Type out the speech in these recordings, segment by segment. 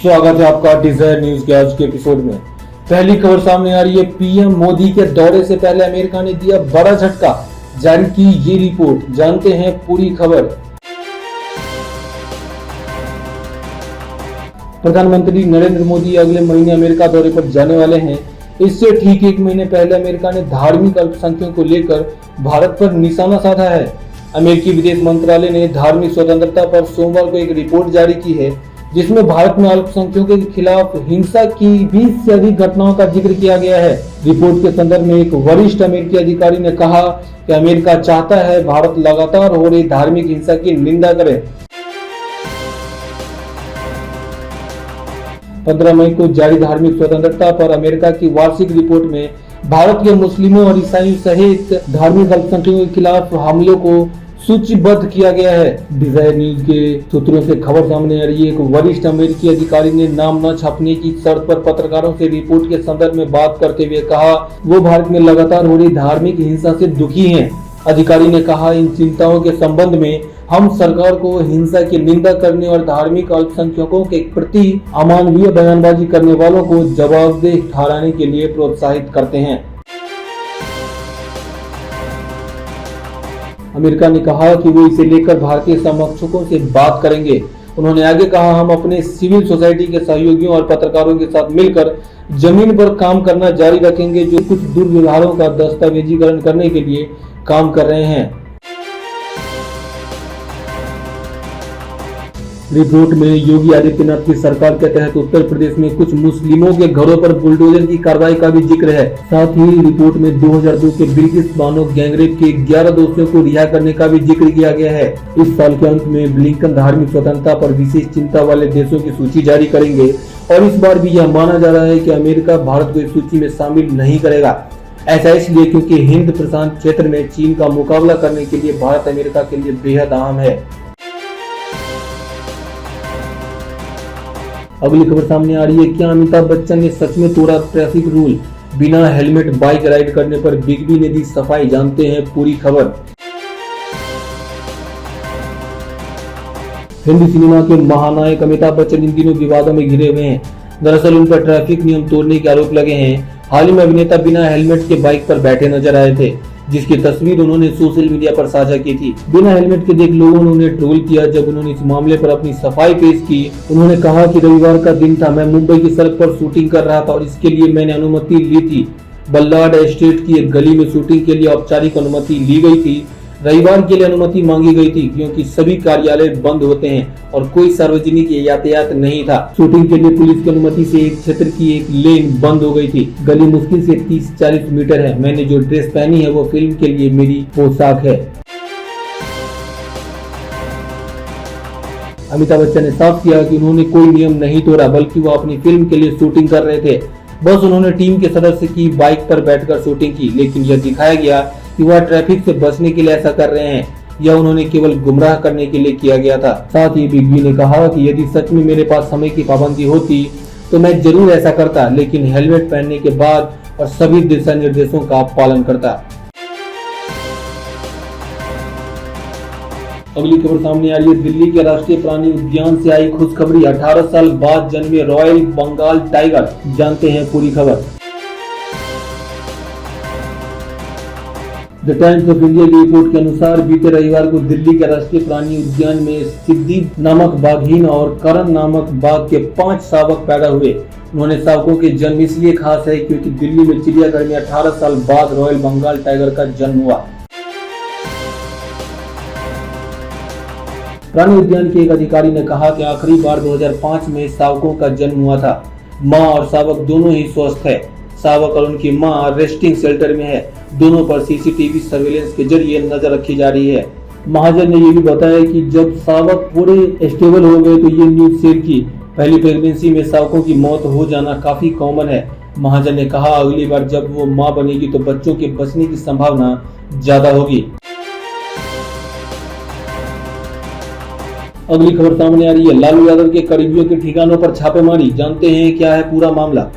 स्वागत है आपका डिजायर न्यूज के आज के एपिसोड में। पहली खबर सामने आ रही है। पीएम मोदी के दौरे से पहले अमेरिका ने दिया बड़ा झटका, जारी की ये रिपोर्ट। जानते हैं पूरी खबर। प्रधानमंत्री नरेंद्र मोदी अगले महीने अमेरिका दौरे पर जाने वाले हैं। इससे ठीक एक महीने पहले अमेरिका ने धार्मिक अल्पसंख्यकों को लेकर भारत पर निशाना साधा है। अमेरिकी विदेश मंत्रालय ने धार्मिक स्वतंत्रता पर सोमवार को एक रिपोर्ट जारी की है, जिसमें भारत में अल्पसंख्यकों के खिलाफ हिंसा की 20 से अधिक घटनाओं का जिक्र किया गया है। रिपोर्ट के संदर्भ में एक वरिष्ठ अमेरिकी अधिकारी ने कहा कि अमेरिका चाहता है भारत लगातार हो रही धार्मिक हिंसा की निंदा करे। 15 मई को जारी धार्मिक स्वतंत्रता पर अमेरिका की वार्षिक रिपोर्ट में भारत के मुस्लिमों और ईसाइयों सहित धार्मिक अल्पसंख्यकों के खिलाफ हमलों को सूचीबद्ध किया गया है। डिजायर न्यूज के सूत्रों से खबर सामने आ रही है। एक वरिष्ठ अमेरिकी अधिकारी ने नाम न छापने की शर्त पर पत्रकारों से रिपोर्ट के संदर्भ में बात करते हुए कहा वो भारत में लगातार हो रही धार्मिक हिंसा से दुखी हैं। अधिकारी ने कहा इन चिंताओं के संबंध में हम सरकार को हिंसा की निंदा करने और धार्मिक अल्पसंख्यकों के प्रति अमानवीय बयानबाजी करने वालों को जवाबदेह ठहराने के लिए प्रोत्साहित करते हैं। अमेरिका ने कहा कि वो इसे लेकर भारतीय समर्थकों से बात करेंगे। उन्होंने आगे कहा हम अपने सिविल सोसाइटी के सहयोगियों और पत्रकारों के साथ मिलकर जमीन पर काम करना जारी रखेंगे, जो कुछ दुर्व्यवहारों का दस्तावेजीकरण करने के लिए काम कर रहे हैं। रिपोर्ट में योगी आदित्यनाथ की सरकार के तहत उत्तर प्रदेश में कुछ मुस्लिमों के घरों पर बुलडोजर की कार्रवाई का भी जिक्र है। साथ ही रिपोर्ट में 2002 के बिल्किस बानो गैंगरेप के 11 दोषियों को रिहा करने का भी जिक्र किया गया है। इस साल के अंत में ब्लिंकन धार्मिक स्वतंत्रता पर विशेष चिंता वाले देशों की सूची जारी करेंगे और इस बार भी यह माना जा रहा है कि अमेरिका भारत को इस सूची में शामिल नहीं करेगा। ऐसा इसलिए क्योंकि हिंद प्रशांत क्षेत्र में चीन का मुकाबला करने के लिए भारत अमेरिका के लिए बेहद अहम है। अगली खबर सामने आ रही है। क्या अमिताभ बच्चन ने सच में तोड़ा ट्रैफिक रूल? बिना हेलमेट बाइक राइड करने पर बिग बी ने दी सफाई। जानते हैं पूरी खबर। हिंदी सिनेमा के महानायक अमिताभ बच्चन इन दिनों विवादों में घिरे हुए हैं। दरअसल उन पर ट्रैफिक नियम तोड़ने के आरोप लगे हैं। हाल ही में अभिनेता बिना हेलमेट के बाइक पर बैठे नजर आए थे, जिसकी तस्वीर उन्होंने सोशल मीडिया पर साझा की थी। बिना हेलमेट के देख लोगों ने उन्हें ट्रोल किया। जब उन्होंने इस मामले पर अपनी सफाई पेश की, उन्होंने कहा कि रविवार का दिन था, मैं मुंबई की सड़क पर शूटिंग कर रहा था और इसके लिए मैंने अनुमति ली थी। बल्लाड एस्टेट की एक गली में शूटिंग के लिए औपचारिक अनुमति ली गई थी। रविवार के लिए अनुमति मांगी गई थी क्योंकि सभी कार्यालय बंद होते हैं और कोई सार्वजनिक यातायात नहीं था। शूटिंग के लिए पुलिस की अनुमति से एक क्षेत्र की एक लेन बंद हो गई थी। गली मुश्किल से 30-40 मीटर है। मैंने जो ड्रेस पहनी है वो फिल्म के लिए मेरी पोशाक है। अमिताभ बच्चन ने साफ किया कि उन्होंने कोई नियम नहीं तोड़ा, बल्कि वो अपनी फिल्म के लिए शूटिंग कर रहे थे। बस उन्होंने टीम के सदस्य की बाइक पर बैठकर शूटिंग की, लेकिन यह दिखाया गया कि वह ट्रैफिक से बचने के लिए ऐसा कर रहे हैं। यह उन्होंने केवल गुमराह करने के लिए किया गया था। साथ ही बिग बी ने कहा कि यदि सच में मेरे पास समय की पाबंदी होती तो मैं जरूर ऐसा करता, लेकिन हेलमेट पहनने के बाद और सभी दिशा निर्देशों का पालन करता। अगली खबर सामने आ रही है। दिल्ली के राष्ट्रीय प्राणी उद्यान से आई खुशखबरी। 18 साल बाद जन्मे रॉयल बंगाल टाइगर। जानते हैं पूरी खबर। द टाइम्स ऑफ इंडिया की रिपोर्ट के अनुसार बीते रविवार को दिल्ली के राष्ट्रीय प्राणी उद्यान में सिद्धि नामक बाघीन और करण नामक बाघ के 5 शावक पैदा हुए। उन्होंने शावकों के जन्म इसलिए खास है क्योंकि दिल्ली में चिड़ियाघर में 18 साल बाद रॉयल बंगाल टाइगर का जन्म हुआ। प्राणी उद्यान के एक अधिकारी ने कहा कि आखिरी बार 2005 में शावकों का जन्म हुआ था। मां और शावक दोनों ही स्वस्थ है। शावक और उनकी मां रेस्टिंग शेल्टर में है। दोनों पर सीसीटीवी सर्वेलेंस के जरिए नजर रखी जा रही है। महाजन ने यह भी बताया कि जब शावक पूरे स्टेबल हो गए तो ये न्यूज शेयर की। पहली प्रेगनेंसी में शावकों की मौत हो जाना काफी कॉमन है। महाजन ने कहा अगली बार जब वो मां बनेगी तो बच्चों के बचने की संभावना ज्यादा होगी। अगली खबर सामने आ रही है। लालू यादव के करीबियों के ठिकानों पर छापेमारी। जानते हैं क्या है पूरा मामला।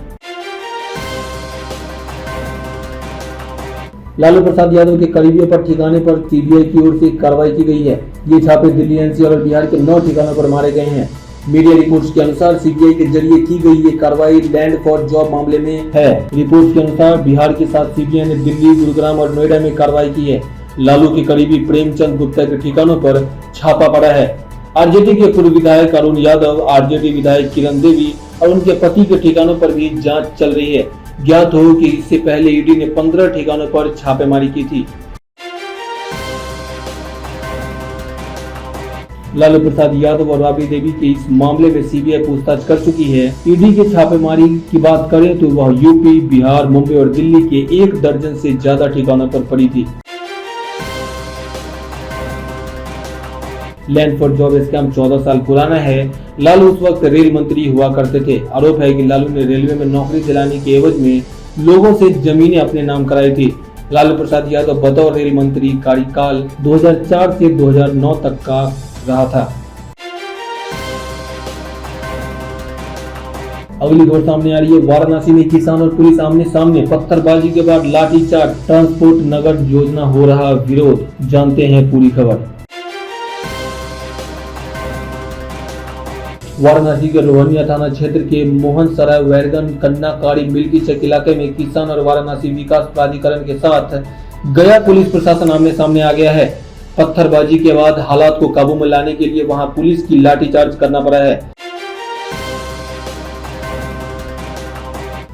लालू प्रसाद यादव के करीबियों पर ठिकाने पर सीबीआई की ओर से कार्रवाई की गई है। ये छापे दिल्ली, एनसीआर और बिहार के 9 ठिकानों पर मारे गए हैं। मीडिया रिपोर्ट्स के अनुसार सीबीआई के जरिए की गई ये कार्रवाई लैंड फॉर जॉब मामले में है। रिपोर्ट्स के अनुसार बिहार के साथ सीबीआई ने दिल्ली, गुरुग्राम और नोएडा में कार्रवाई की है। लालू के करीबी प्रेमचंद गुप्ता के ठिकानों पर छापा पड़ा है। आरजेडी के पूर्व विधायक अरुण यादव, आरजेडी विधायक किरण देवी और उनके पति के ठिकानों पर भी जांच चल रही है। ज्ञात हो कि इससे पहले ईडी ने 15 ठिकानों पर छापेमारी की थी। लालू प्रसाद यादव और राबड़ी देवी के इस मामले में सीबीआई पूछताछ कर चुकी है। ईडी के छापेमारी की बात करें तो वह यूपी, बिहार, मुंबई और दिल्ली के 1 दर्जन से ज्यादा ठिकानों पर पड़ी थी। लैंड फॉर जॉब स्कैम 14 साल पुराना है। लालू उस वक्त रेल मंत्री हुआ करते थे। आरोप है कि लालू ने रेलवे में नौकरी दिलाने के एवज में लोगों से जमीनें अपने नाम कराई थी। लालू प्रसाद यादव बतौर रेल मंत्री कार्यकाल 2004 से 2009 तक का रहा था। अगली खबर सामने आ रही है। वाराणसी में किसान और पुलिस आमने सामने, पत्थरबाजी के बाद लाठीचार्ज, ट्रांसपोर्ट नगर योजना हो रहा विरोध। जानते हैं पूरी खबर। वाराणसी के रोहनिया थाना क्षेत्र के मोहन सराय वैरगन कन्नाकारी मिल्की चक इलाके में किसान और वाराणसी विकास प्राधिकरण के साथ गया पुलिस प्रशासन आमने सामने आ गया है। पत्थरबाजी के बाद हालात को काबू में लाने के लिए वहां पुलिस की लाठीचार्ज करना पड़ा है।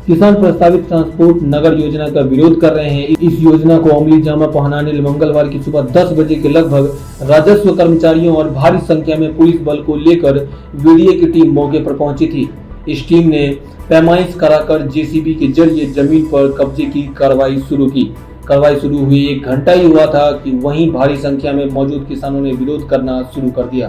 किसान प्रस्तावित ट्रांसपोर्ट नगर योजना का विरोध कर रहे हैं। इस योजना को अमली जामा पहनाने मंगलवार की सुबह 10 बजे के लगभग राजस्व कर्मचारियों और भारी संख्या में पुलिस बल को लेकर वीडीए की टीम मौके पर पहुंची थी। इस टीम ने पैमाइश कराकर जेसीबी के जरिए जमीन पर कब्जे की कार्रवाई शुरू की। कार्रवाई शुरू हुई 1 घंटा ही हुआ था कि वहीं भारी संख्या में मौजूद किसानों ने विरोध करना शुरू कर दिया।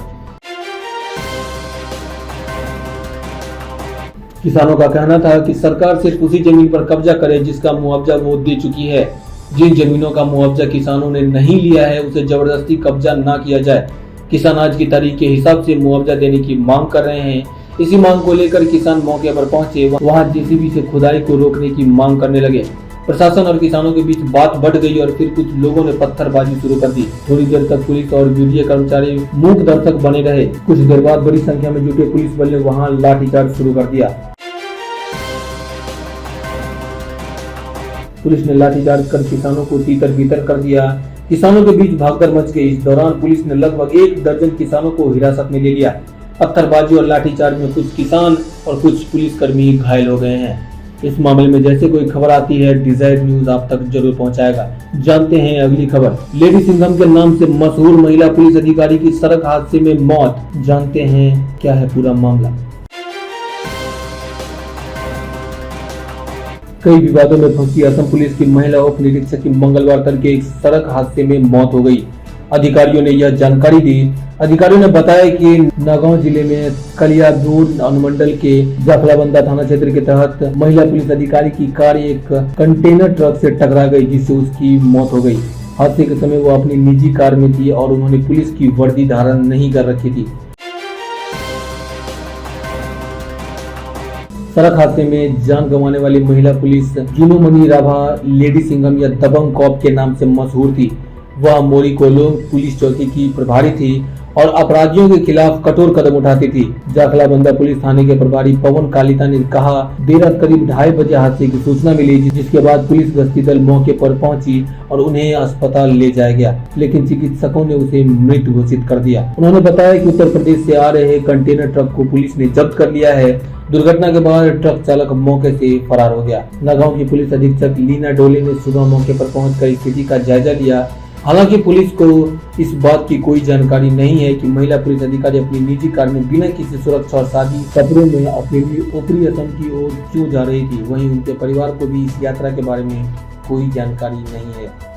किसानों का कहना था कि सरकार सिर्फ उसी जमीन पर कब्जा करे जिसका मुआवजा वो दे चुकी है। जिन जमीनों का मुआवजा किसानों ने नहीं लिया है उसे जबरदस्ती कब्जा ना किया जाए। किसान आज की तारीख के हिसाब से मुआवजा देने की मांग कर रहे हैं। इसी मांग को लेकर किसान मौके पर पहुंचे, वहां जेसीबी से खुदाई को रोकने की मांग करने लगे। प्रशासन और किसानों के बीच बात बढ़ गई और फिर कुछ लोगों ने पत्थरबाजी शुरू कर दी। थोड़ी देर तक पुलिस और वीडीए कर्मचारी मूक दर्शक बने रहे। कुछ देर बाद बड़ी संख्या में जुटे पुलिस बल ने वहां लाठीचार्ज शुरू कर दिया। पुलिस ने लाठीचार्ज कर किसानों को तीतर बीतर कर दिया। किसानों के बीच भागदौड़ मच गई। इस दौरान पुलिस ने लगभग 1 दर्जन किसानों को हिरासत में ले लिया। पत्थरबाजी और लाठीचार्ज में कुछ किसान और कुछ पुलिसकर्मी घायल हो गए हैं। इस मामले में जैसे कोई खबर आती है डिजायर न्यूज आप तक जरूर पहुंचाएगा। जानते हैं अगली खबर। लेडी सिंघम के नाम से मशहूर महिला पुलिस अधिकारी की सड़क हादसे में मौत। जानते हैं क्या है पूरा मामला। कई विवादों में फंसी असम पुलिस की महिला उप निरीक्षक की मंगलवार तड़के एक सड़क हादसे में मौत हो गई। अधिकारियों ने यह जानकारी दी। अधिकारियों ने बताया कि नागांव जिले में कलियादूर अनुमंडल के जाखलाबंदा थाना क्षेत्र के तहत महिला पुलिस अधिकारी की कार एक कंटेनर ट्रक से टकरा गई, जिससे उसकी मौत हो गई। हादसे के समय वो अपनी निजी कार में थी और उन्होंने पुलिस की वर्दी धारण नहीं कर रखी थी। सड़क हादसे में जान गंवाने वाली महिला पुलिस जुनूमनी राभा लेडी सिंघम या दबंग कॉप के नाम से मशहूर थी। वह मोरी कोलोंग पुलिस चौकी की प्रभारी थी और अपराधियों के खिलाफ कठोर कदम उठाती थी। जाखलाबंदा पुलिस थाने के प्रभारी पवन कालिता ने कहा, देर रात करीब 2:30 बजे हादसे की सूचना मिली, जिसके बाद पुलिस गश्ती दल मौके पर पहुंची और उन्हें अस्पताल ले जाया गया, लेकिन चिकित्सकों ने उसे मृत घोषित कर दिया। उन्होंने बताया कि उत्तर प्रदेश से आ रहे कंटेनर ट्रक को पुलिस ने जब्त कर लिया है। दुर्घटना के बाद ट्रक चालक मौके से फरार हो गया। नागांव की पुलिस अधीक्षक लीना डोले ने सुबह मौके पर पहुंचकर स्थिति का जायजा लिया। हालांकि पुलिस को इस बात की कोई जानकारी नहीं है कि महिला पुलिस अधिकारी अपनी निजी कार में बिना किसी सुरक्षा और शादी कपड़ों में अपने ऊपरी असम की ओर क्यों जा रही थी। वहीं उनके परिवार को भी इस यात्रा के बारे में कोई जानकारी नहीं है।